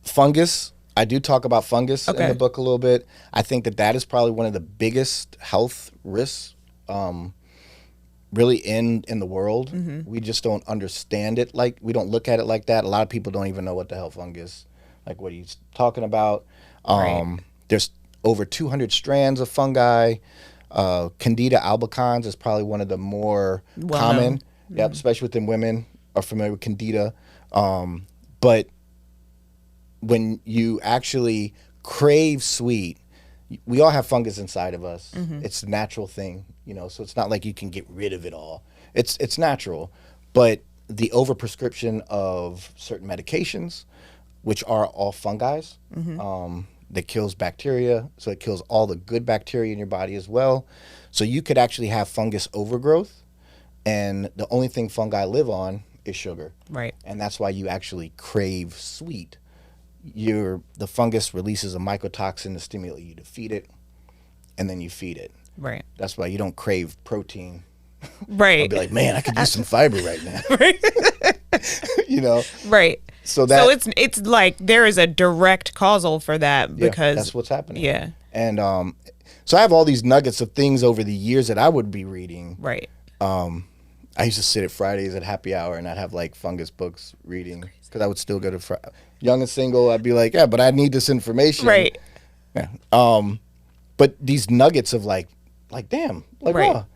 Fungus. I do talk about fungus in Okay. the book a little bit. I think that is probably one of the biggest health risks, really in the world. We just don't understand it. Like, we don't look at it like that. A lot of people don't even know what the hell fungus, like what he's talking about. Right. There's over 200 strands of fungi. Candida albicans is probably one of the more Well common. known. Yep, especially within women are familiar with candida. But when you actually crave sweet, we all have fungus inside of us. It's a natural thing, so it's not like you can get rid of it all. It's natural, but the overprescription of certain medications, which are all fungi, that kills bacteria, so it kills all the good bacteria in your body as well. So you could actually have fungus overgrowth, and the only thing fungi live on is sugar. Right. And that's why you actually crave sweet. The fungus releases a mycotoxin to stimulate you to feed it, and then you feed it. Right. That's why you don't crave protein. Right. I'll be like, man, I could use some fiber right now. Right. So it's like there is a direct causal for that because that's what's happening. Yeah. And so I have all these nuggets of things over the years that I would be reading. Right. I used to sit at Fridays at happy hour and I'd have like fungus books reading because I would still go to Young and Single. I'd be like, yeah, but I need this information. Right. Yeah. But these nuggets of like damn, like, Right. wow,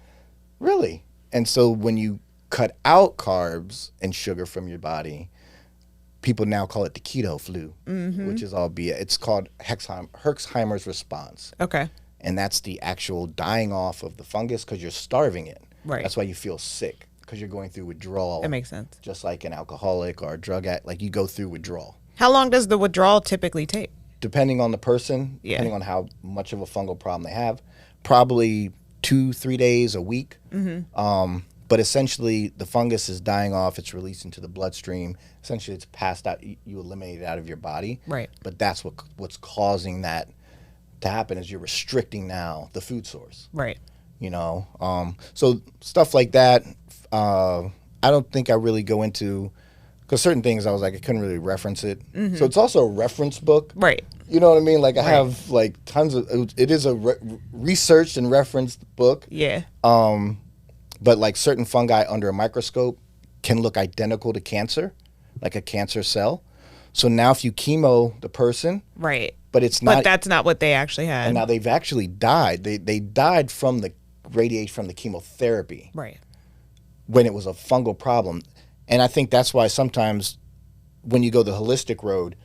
really? And so when you cut out carbs and sugar from your body, people now call it the keto flu, which is all BS. It's called Herxheimer's response. Okay. And that's the actual dying off of the fungus because you're starving it. Right. That's why you feel sick, because you're going through withdrawal. That makes sense. Just like an alcoholic or a drug addict, like you go through withdrawal. How long does the withdrawal typically take? Depending on the person, Yeah. depending on how much of a fungal problem they have, probably 2-3 days, a week. But essentially, the fungus is dying off. It's released into the bloodstream. Essentially, it's passed out. You eliminate it out of your body. Right. But that's what's causing that to happen is you're restricting now the food source. Right. So stuff like that. I don't think I really go into, because certain things I was like I couldn't really reference it. So it's also a reference book. Right. You know what I mean? Like I have like tons of. It is a researched and referenced book. Yeah. But like certain fungi under a microscope can look identical to cancer, like a cancer cell. So now if you chemo the person, Right. but it's not. But that's not what they actually had. And now they've actually died. They died from the radiation from the chemotherapy Right. when it was a fungal problem. And I think that's why sometimes when you go the holistic road,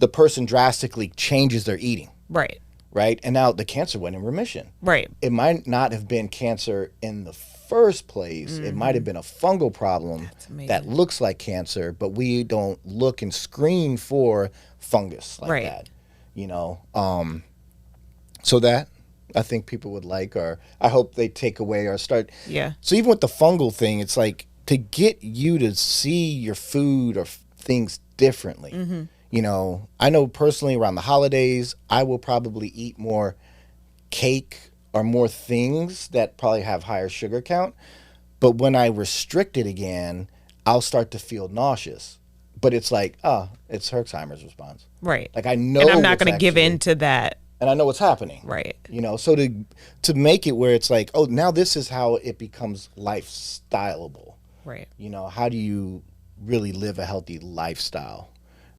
the person drastically changes their eating, Right. right? And now the cancer went in remission. Right. It might not have been cancer in the first place. It might have been a fungal problem amazing. that looks like cancer, but we don't look and screen for fungus like Right. that, So that I think people would like, or I hope they take away or start. Yeah. So even with the fungal thing, it's like to get you to see your food or things differently. I know personally around the holidays, I will probably eat more cake or more things that probably have higher sugar count. But when I restrict it again, I'll start to feel nauseous. But it's like, it's Herxheimer's response. Right. Like I know, And I'm not what's going to give actually- in to that. and I know what's happening. Right. So to make it where it's like, oh, now this is how it becomes lifestyleable. Right. How do you really live a healthy lifestyle?